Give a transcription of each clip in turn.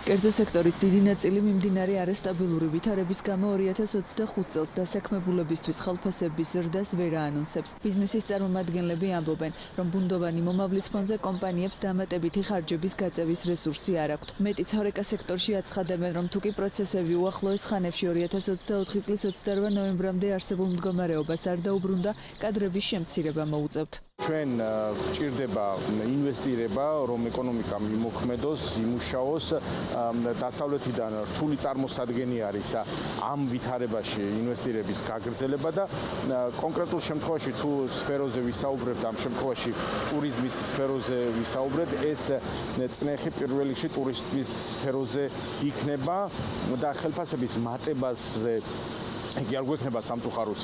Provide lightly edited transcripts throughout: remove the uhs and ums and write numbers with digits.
კერძო სექტორის დიდი ნაწილი მიმდინარე არასტაბილური ვითარების გამო 2025 წელს დასაქმებულებისთვის ხელფასების ზრდას ვერ აანონსებს. ბიზნესის წარმომადგენლები ამბობენ, რომ ბუნდოვანი მომავლის ფონზე კომპანიებს დამატებითი ხარჯების გაწევის რესურსი არ აქვთ. მეტიც ჰორეკა სექტორში აცხადებენ, რომ თუკი პროცესები უახლოეს ხანებში 2024 წლის 28 ნოემბრამდე არსებულ მდგომარეობას არ დაუბრუნდა, კადრების შემცირება მოუწევთ. ჩვენ გვჭირდება ინვესტირება, რომ ეკონომიკა მიმოქმედოს, იმუშაოს. დასავლეთიდან რთული წარმოსადგენი არის ამ ვითარებაში ინვესტირების გაგრძელება და კონკრეტულ შემთხვევაში თუ სფეროზე ვისაუბრებთ, ამ შემთხვევაში ტურიზმის სფეროზე ვისაუბრებთ, ეს წნეხი პირველ რიგში ტურიზმის სფეროზე იქნება და ხელფასების მატებაზე იგი არ გვექნება სამწუხაროდ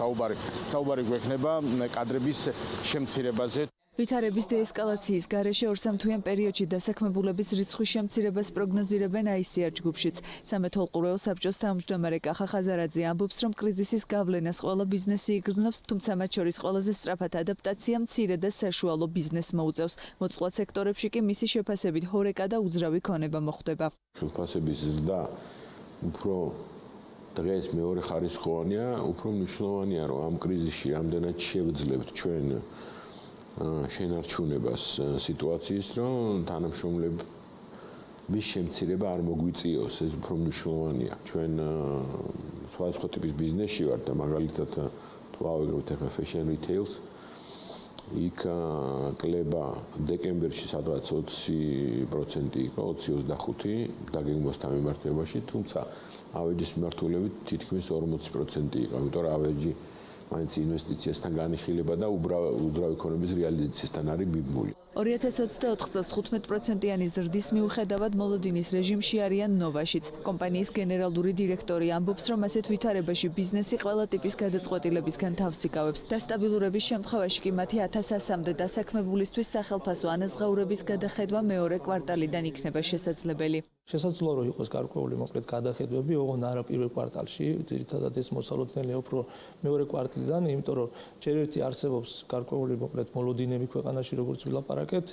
საუბარი გვექნება კადრების შემცირებაზე. ვითარების დეესკალაციის გარეშე 2 თვიან პერიოდში დასაქმებულების რიცხვის შემცირებას პროგნოზირებენ ICR ჯგუფშიც. სამეთვალყურეო საბჭოს თავმჯდომარე კახა ხაზარაძე ამბობს, რომ კრიზისის გავლენას ყველა ბიზნესი იგრძნობს, თუმცა მათ შორის ყველაზე სწრაფად ადაპტაცია მცირე და საშუალო ბიზნესს მოუწევს. მოწყვლად სექტორებში კი მისი შეფასებით ჰორეკა და უძრავი ქონება მოხდება. ხელფასების ზრდა უფრო დღეს მეორე ხარისხოვანია, უფრო მნიშვნელოვანია, რომ ამ კრიზისში რამდენად შევძლებთ ჩვენ შენარჩუნებას სიტუაციის, რომ თანამშრომლების შემცირება არ მოგვიწიოს, ეს უფრო მნიშვნელოვანია. ჩვენ სხვადასხვა ტიპის ბიზნესში ვართ და მაგალითად თუ ავიღებთ ახლა fashion retails, იქ კლება დეკემბერში სადღაც 20% იყო, 20-25 დაგეგმვასთან მიმართებაში, თუმცა ავეჯის მიმართულებით თითქმის 40% იყო, იმიტომ რომ ავეჯი მაინც ინვესტიციასთან განიხილება და უძრავი ქონების რეალიზაციასთან არის მიბმული. 2024 წელს 15%-იანი ზრდის მიუხედავად მოლოდინის რეჟიმში არიან ნოვაშიც. კომპანიის გენერალური დირექტორი ამბობს, რომ ასეთ ვითარებაში ბიზნესი ყველა ტიპის გადაწყვეტილებისგან თავს იკავებს. დასტაბილურების შემთხვევაში კი მათი 1100-მდე დასაქმებულისთვის სახელფასო ანაზღაურების გადახედვა მეორე კვარტალიდან იქნება შესაძლებელი. შესაძლოა რომ იყოს გარკვეული მოკლედ გადახედვები, ოღონდ არა პირველ კვარტალში, ძირითადად ეს მოსალოდნელია უფრო მეორე კვარტალიდან, იმიტომ რომ ჯერ ერთი არსებობს გარკვეული მოკლედ მოლოდინები ქვეყანაში, როგორც ვილაპარაკეთ,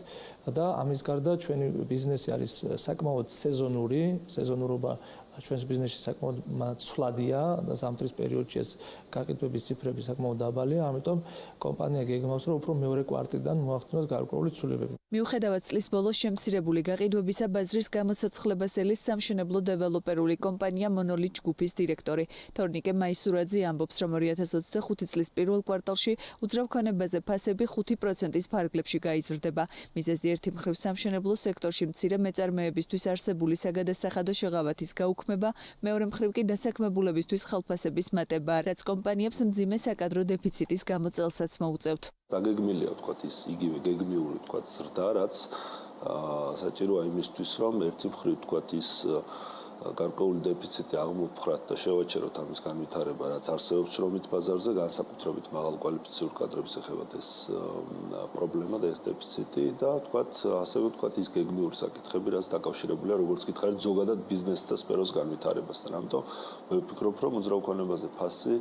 და ამის გარდა ჩვენი ბიზნესი არის საკმაოდ სეზონური, სეზონურობა ჩვენს ბიზნესში საკმაოდ ცვლადია და ზამთრის პერიოდში ეს გაყიდვების ციფრები საკმაოდ დაბალია, ამიტომ კომპანია გეგმავს, რომ უფრო მეორე კვარტალიდან მოახდინოს გარკვეული ცვლილებები. მიუხედავად წლის ბოლოს შემცირებული გაყიდვებისა, ბაზრის გამოცოცხლებას ელის სამშენებლო დეველოპერული კომპანია მონოლით ჯგუფის დირექტორი თორნიკე მაისურაძე ამბობს, რომ 2025 წლის პირველ კვარტალში უძრავ ქონებაზე ფასები 5%-ის ფარგლებში გაიზრდება. მიზეზი ერთი მხრივ სამშენებლო სექტორში მცირე მეწარმეებისთვის არსებული საგადასახადო შეღავათის გაუქმება, მეორე მხრივ კი დასაქმებულებისთვის ხელფასების მატება, რაც კომპანიებს მძიმე საკადრო დეფიციტის გამოწელსაც მოუწევთ. დაგეგმილია ვთქვათ ის იგივე გეგმიური ვთქვათ ზრდა, რაც საჭიროა იმისთვის, რომ ერთი მხრივ ვთქვათ ის გარკვეული დეფიციტი აღმოფხრათ და შევაჩეროთ ამის განვითარება, რაც არსებობს შრომით ბაზარზე, განსაკუთრებით მაღალკვალიფიციური კადრების ეხებათ ეს პრობლემა და ეს დეფიციტი და ვთქვათ ასევე ვთქვათ ის გეგმიური საკითხები, რაც დაკავშირებულია როგორც გითხარით ზოგადად ბიზნეს და სფეროს განვითარებასთან. ამიტომ მე ვფიქრობ, რომ უძრავ ქონებაზე ფასი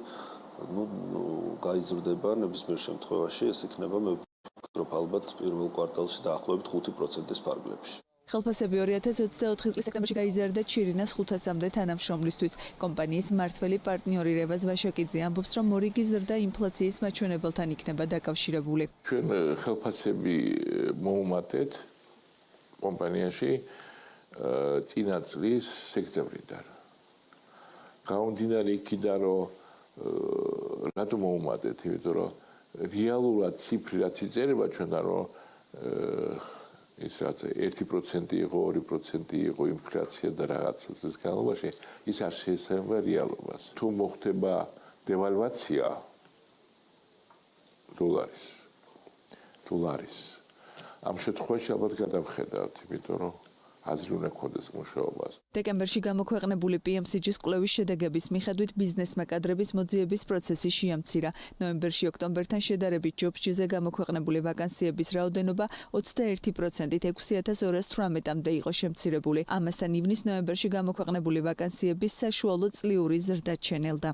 გაიზრდება ნებისმიერ შემთხვევაში, ეს იქნება მე ვფიქრობ ალბათ პირველ კვარტალში დაახლოებით 5%-ის ფარგლებში. ხელფასები 2024 წლის სექტემბერში გაიზარდა ჩირინას 500-მდე თანამშრომლისთვის. კომპანიის მმართველი პარტნიორი რევაზ ვაშაკიძე ამბობს, რომ მორიგი ზრდა ინფლაციის მაჩვენებელთან იქნება დაკავშირებული. ჩვენ ხელფასები მოუმატეთ კომპანიაში წინა წლის სექტემბრიდან. გამომდინარე იქიდან, რომ რატო მოუმატეთ, იმიტომ რომ რეალურად ციფრი რაც იწერება ჩვენგან, რომ ის რაც 1% იყო, 2% იყო ინფლაცია და რაღაცა წლის განმავლობაში, ის არ შეესაბამება რეალობას. თუ მოხდება დევალვაცია დოლარის, ამ შემთხვევაში ალბათ გადავხედავთ, იმიტომ რომ აზრი უნდა გქონდეს მუშაობას. დეკემბერში გამოქვეყნებული PMCG-ის კვლევის შედეგების მიხედვით ბიზნესმა კადრების მოძიების პროცესი შეამცირა. ნოემბერში ოქტომბერთან შედარებით ჯობსჯიზე გამოქვეყნებული ვაკანსიების რაოდენობა 21%-ით 6218-მდე იყო შემცირებული. ამასთან ივნის-ნოემბერში გამოქვეყნებული ვაკანსიების საშუალო წლიური ზრდა ჩენელდა.